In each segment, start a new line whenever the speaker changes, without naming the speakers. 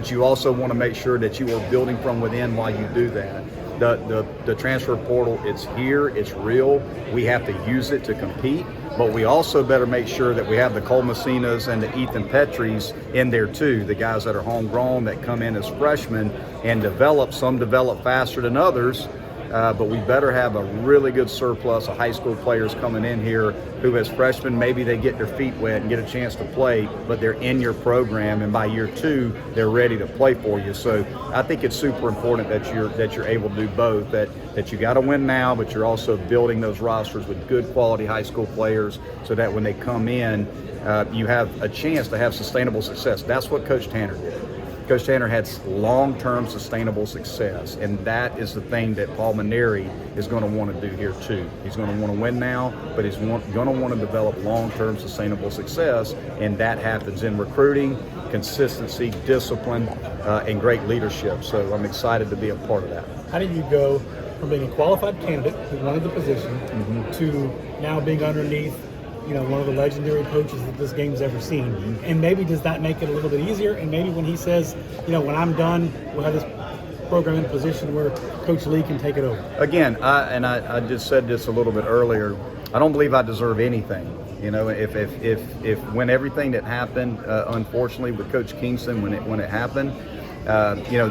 But you also want to make sure that you are building from within while you do that. The transfer portal, it's here, it's real. We have to use it to compete, but we also better make sure that we have the Cole Messinas and the Ethan Petries in there too, the guys that are homegrown that come in as freshmen and develop. Some develop faster than others, but we better have a really good surplus of high school players coming in here who as freshmen, maybe they get their feet wet and get a chance to play, but they're in your program, and by year 2, they're ready to play for you. So I think it's super important that you're able to do both, that you got to win now, but you're also building those rosters with good quality high school players so that when they come in, you have a chance to have sustainable success. That's what Coach Tanner did. Coach Tanner had long-term sustainable success, and that is the thing that Paul Mainieri is going to want to do here too. He's going to want to win now, but he's going to want to develop long-term sustainable success, and that happens in recruiting, consistency, discipline, and great leadership. So I'm excited to be a part of that.
How did you go from being a qualified candidate who wanted the position to now being underneath one of the legendary coaches that this game's ever seen? And maybe does that make it a little bit easier? And maybe when he says, when I'm done, we'll have this program in a position where Coach Lee can take it over.
Again, I just said this a little bit earlier, I don't believe I deserve anything. If when everything that happened, unfortunately with Coach Kingston, when it happened,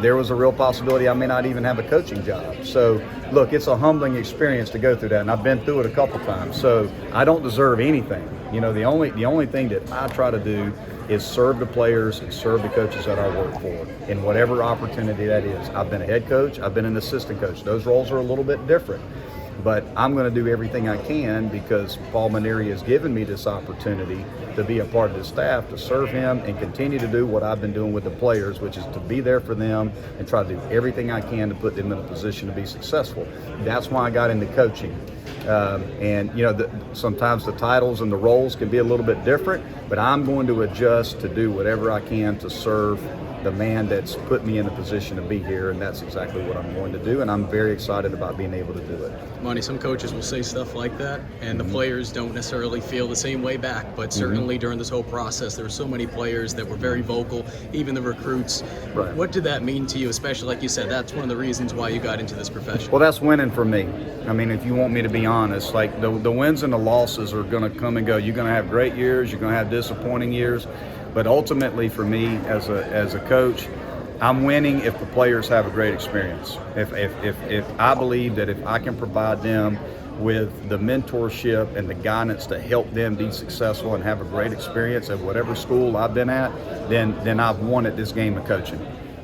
there was a real possibility I may not even have a coaching job. So, look, it's a humbling experience to go through that, and I've been through it a couple times. So, I don't deserve anything. The only thing that I try to do is serve the players and serve the coaches that I work for in whatever opportunity that is. I've been a head coach, I've been an assistant coach. Those roles are a little bit different. But I'm going to do everything I can because Paul Mainieri has given me this opportunity to be a part of the staff, to serve him and continue to do what I've been doing with the players, which is to be there for them and try to do everything I can to put them in a position to be successful. That's why I got into coaching. Sometimes the titles and the roles can be a little bit different, but I'm going to adjust to do whatever I can to serve the man that's put me in a position to be here, and that's exactly what I'm going to do, and I'm very excited about being able to do it.
Monty, some coaches will say stuff like that, and the players don't necessarily feel the same way back, but certainly during this whole process, there were so many players that were very vocal, even the recruits.
Right.
What did that mean to you, especially, like you said, that's one of the reasons why you got into this profession?
Well, that's winning for me. I mean, if you want me to be honest, like the wins and the losses are going to come and go. You're going to have great years, you're going to have disappointing years. But ultimately, for me as a coach, I'm winning if the players have a great experience. If I believe that if I can provide them with the mentorship and the guidance to help them be successful and have a great experience at whatever school I've been at, then I've won at this game of coaching.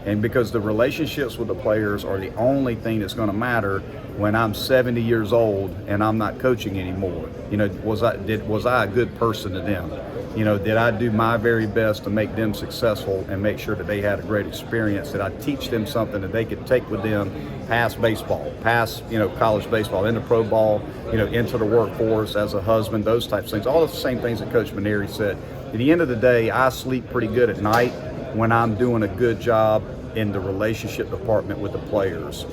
And because the relationships with the players are the only thing that's going to matter when I'm 70 years old and I'm not coaching anymore. Was I a good person to them? Did I do my very best to make them successful and make sure that they had a great experience? Did I teach them something that they could take with them past baseball, past college baseball, into pro ball, into the workforce, as a husband, those types of things. All the same things that Coach Mainieri said. At the end of the day, I sleep pretty good at night when I'm doing a good job in the relationship department with the players.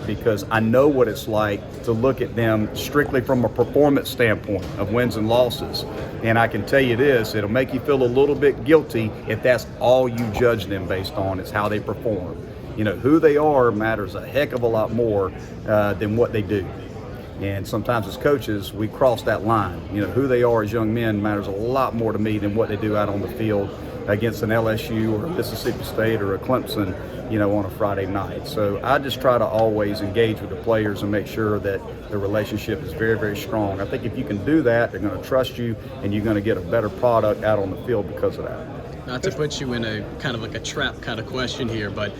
Because I know what it's like to look at them strictly from a performance standpoint of wins and losses. And I can tell you this, it'll make you feel a little bit guilty if that's all you judge them based on, is how they perform. Who they are matters a heck of a lot more than what they do. And sometimes as coaches, we cross that line. Who they are as young men matters a lot more to me than what they do out on the field against an LSU or a Mississippi State or a Clemson, on a Friday night. So I just try to always engage with the players and make sure that the relationship is very, very strong. I think if you can do that, they're going to trust you and you're going to get a better product out on the field because of that.
Not to put you in a kind of like a trap kind of question here, but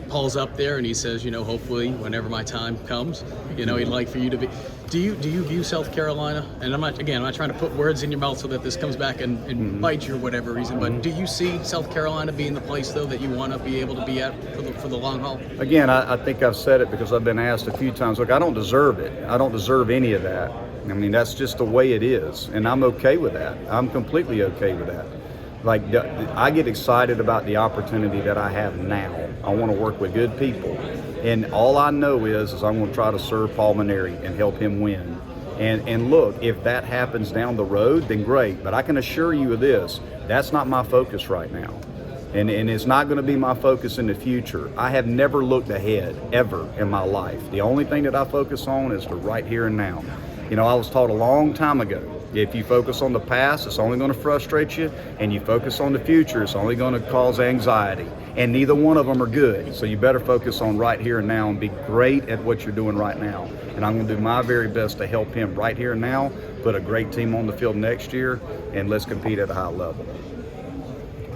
Paul's up there and he says, hopefully whenever my time comes, he'd like for you to be. Do you view South Carolina, and I'm not trying to put words in your mouth so that this comes back and bite you or whatever reason, but do you see South Carolina being the place though that you want to be able to be at for the long haul?
Again, I think I've said it because I've been asked a few times. Look, I don't deserve it. I don't deserve any of that. I mean, that's just the way it is, and I'm okay with that. I'm completely okay with that. I get excited about the opportunity that I have now. I want to work with good people. And all I know is I'm going to try to serve Paul Mainieri and help him win. And look, if that happens down the road, then great. But I can assure you of this, that's not my focus right now. And it's not going to be my focus in the future. I have never looked ahead, ever, in my life. The only thing that I focus on is the right here and now. You know, I was taught a long time ago, if you focus on the past, it's only going to frustrate you, and you focus on the future, it's only going to cause anxiety. And neither one of them are good. So you better focus on right here and now and be great at what you're doing right now. And I'm going to do my very best to help him right here and now, put a great team on the field next year, and let's compete at a high level.